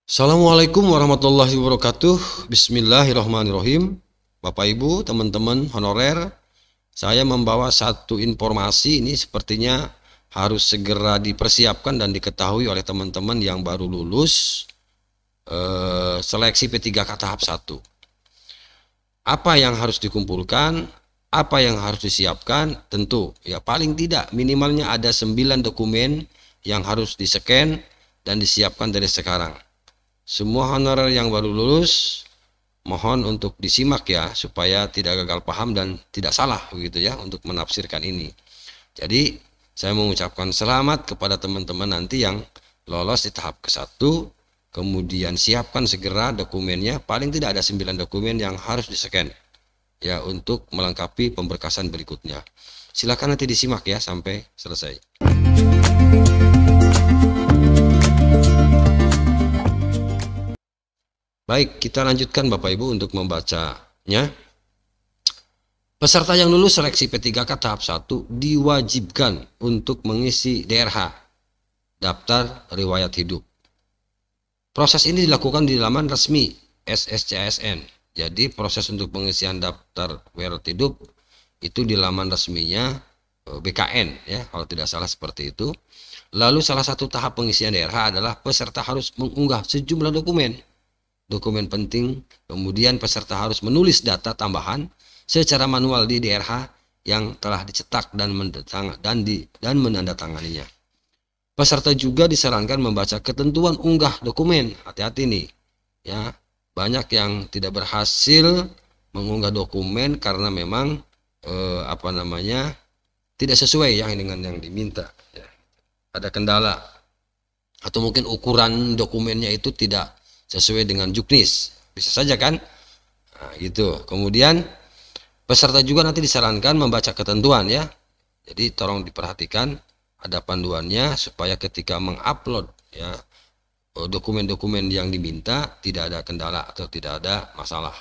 Assalamualaikum warahmatullahi wabarakatuh. Bismillahirrahmanirrahim. Bapak Ibu, teman-teman honorer, saya membawa satu informasi ini sepertinya harus segera dipersiapkan dan diketahui oleh teman-teman yang baru lulus seleksi P3K tahap 1. Apa yang harus dikumpulkan, apa yang harus disiapkan, tentu ya paling tidak minimalnya ada 9 dokumen yang harus di-scan dan disiapkan dari sekarang. Semua honorer yang baru lulus mohon untuk disimak ya, supaya tidak gagal paham dan tidak salah begitu ya untuk menafsirkan ini. Jadi saya mengucapkan selamat kepada teman-teman nanti yang lolos di tahap ke-1. Kemudian siapkan segera dokumennya, paling tidak ada 9 dokumen yang harus di-scan ya untuk melengkapi pemberkasan berikutnya. Silakan nanti disimak ya sampai selesai. Baik, kita lanjutkan Bapak Ibu untuk membacanya. Peserta yang lulus seleksi P3K tahap 1 diwajibkan untuk mengisi DRH, daftar riwayat hidup. Proses ini dilakukan di laman resmi SSCASN. Jadi proses untuk pengisian daftar riwayat hidup itu di laman resminya BKN ya, kalau tidak salah seperti itu. Lalu salah satu tahap pengisian DRH adalah peserta harus mengunggah sejumlah dokumen penting, kemudian peserta harus menulis data tambahan secara manual di DRH yang telah dicetak dan menandatanganinya. Peserta juga disarankan membaca ketentuan unggah dokumen. Hati-hati nih, ya banyak yang tidak berhasil mengunggah dokumen karena memang tidak sesuai dengan yang diminta. Ya. Ada kendala atau mungkin ukuran dokumennya itu tidak sesuai dengan juknis, bisa saja kan, nah, gitu. Kemudian peserta juga nanti disarankan membaca ketentuan ya, jadi tolong diperhatikan ada panduannya supaya ketika mengupload ya dokumen-dokumen yang diminta tidak ada kendala atau tidak ada masalah.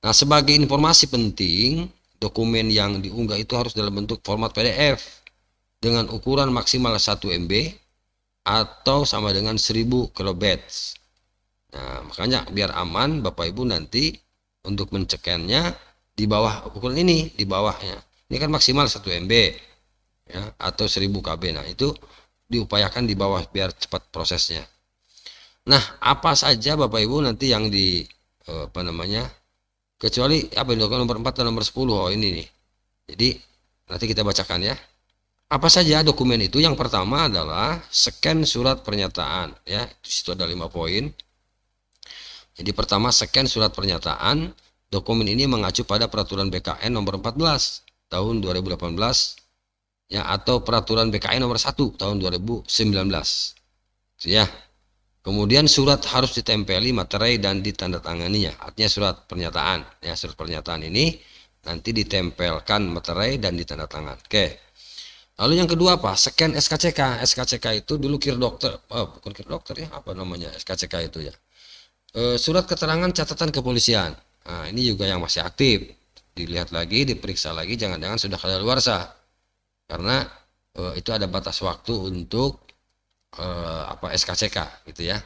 Nah, sebagai informasi penting, dokumen yang diunggah itu harus dalam bentuk format PDF dengan ukuran maksimal 1 MB atau sama dengan 1000 kilobytes. Nah, makanya biar aman Bapak Ibu nanti untuk mencekennya di bawah ukuran ini, di bawahnya. Ini kan maksimal 1 MB ya, atau 1000 KB. Nah, itu diupayakan di bawah biar cepat prosesnya. Nah, apa saja Bapak Ibu nanti yang kecuali apa ini nomor 4 dan nomor 10. Oh, ini nih. Jadi nanti kita bacakan ya. Apa saja dokumen itu? Yang pertama adalah scan surat pernyataan ya. Di situ ada 5 poin. Jadi pertama, scan surat pernyataan. Dokumen ini mengacu pada peraturan BKN nomor 14 tahun 2018 ya, atau peraturan BKN nomor 1 tahun 2019 ya. Kemudian surat harus ditempeli materai dan ditandatanganinya, artinya surat pernyataan ya. Surat pernyataan ini nanti ditempelkan materai dan ditandatangan. Oke. Lalu yang kedua apa? Scan SKCK. SKCK itu dulu kirdokter, bukan kirdokter ya, apa namanya SKCK itu ya, surat keterangan catatan kepolisian. Nah, ini juga yang masih aktif, dilihat lagi, diperiksa lagi, jangan-jangan sudah kadaluarsa, karena itu ada batas waktu untuk SKCK gitu ya.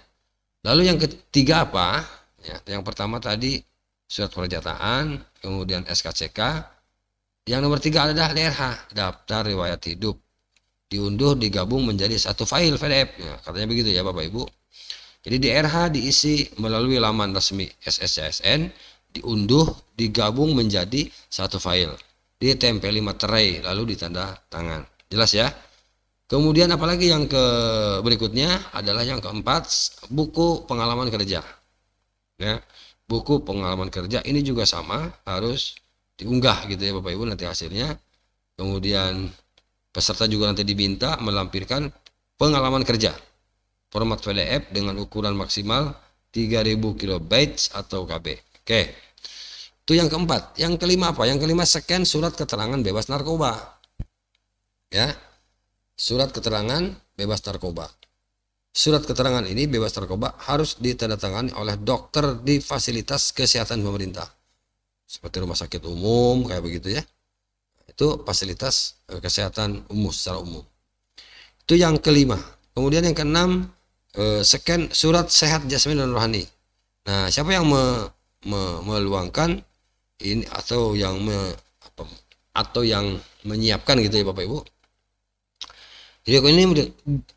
Lalu yang ketiga apa ya? Yang pertama tadi surat pernyataan, kemudian SKCK. Yang nomor 3 adalah DRH, daftar riwayat hidup, diunduh digabung menjadi satu file PDF ya, katanya begitu ya Bapak Ibu. Jadi DRH diisi melalui laman resmi SSCASN, diunduh, digabung menjadi satu file, ditempeli materai, lalu ditanda tangan. Jelas ya? Kemudian apalagi yang berikutnya adalah yang keempat, buku pengalaman kerja. Ya, buku pengalaman kerja ini juga sama, harus diunggah gitu ya Bapak Ibu nanti hasilnya. Kemudian peserta juga nanti diminta melampirkan pengalaman kerja format PDF dengan ukuran maksimal 3000 kilobytes atau KB. Oke. Itu yang keempat. Yang kelima apa? Yang kelima, scan surat keterangan bebas narkoba. Ya. Surat keterangan bebas narkoba. Surat keterangan ini bebas narkoba harus ditandatangani oleh dokter di fasilitas kesehatan pemerintah. Seperti rumah sakit umum kayak begitu ya. Itu fasilitas kesehatan umum secara umum. Itu yang kelima. Kemudian yang keenam, scan surat sehat jasmani dan rohani. Nah, siapa yang meluangkan ini atau yang atau yang menyiapkan gitu ya Bapak Ibu. Jadi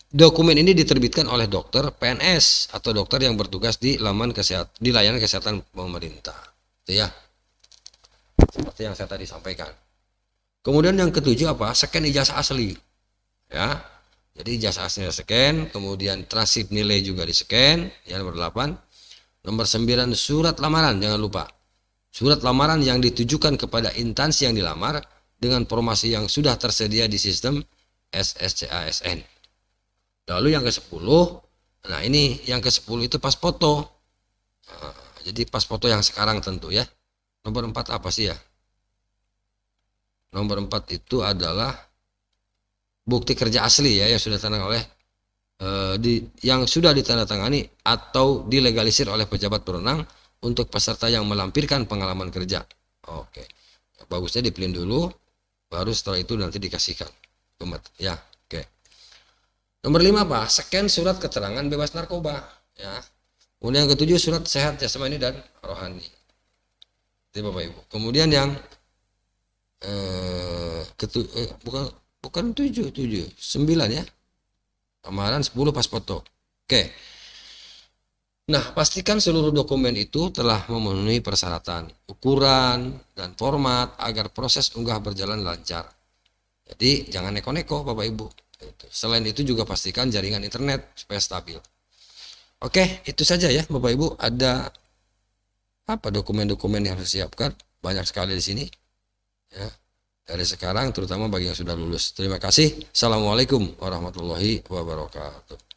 dokumen ini diterbitkan oleh dokter PNS atau dokter yang bertugas di layanan kesehatan pemerintah. Itu ya. Seperti yang saya tadi sampaikan. Kemudian yang ketujuh apa? Scan ijazah asli. Ya. Jadi ijazah asli scan, kemudian transkrip nilai juga di-scan, ya nomor 8. Nomor 9 surat lamaran, jangan lupa. Surat lamaran yang ditujukan kepada instansi yang dilamar dengan formasi yang sudah tersedia di sistem SSCASN. Lalu yang ke-10, nah ini yang ke-10 itu pas foto. Nah, jadi pas foto yang sekarang tentu ya. Nomor 4 apa sih ya? Nomor 4 itu adalah bukti kerja asli ya yang sudah ditandatangani oleh yang sudah ditandatangani atau dilegalisir oleh pejabat berwenang untuk peserta yang melampirkan pengalaman kerja. Oke. Bagusnya dipilih dulu, baru setelah itu nanti dikasihkan. Ya, oke. Nomor 5 apa? Scan surat keterangan bebas narkoba, ya. Kemudian yang ke-7 surat sehat jasmani dan rohani. Itu Bapak Ibu. Kemudian yang bukan 7, 9 ya. Lamaran 10 pas foto. Oke. Nah, pastikan seluruh dokumen itu telah memenuhi persyaratan, ukuran, dan format agar proses unggah berjalan lancar. Jadi jangan neko-neko Bapak Ibu. Selain itu juga pastikan jaringan internet supaya stabil. Oke, itu saja ya Bapak Ibu. Ada apa dokumen-dokumen yang harus disiapkan? Banyak sekali di sini. Ya, dari sekarang terutama bagi yang sudah lulus. Terima kasih. Assalamualaikum warahmatullahi wabarakatuh.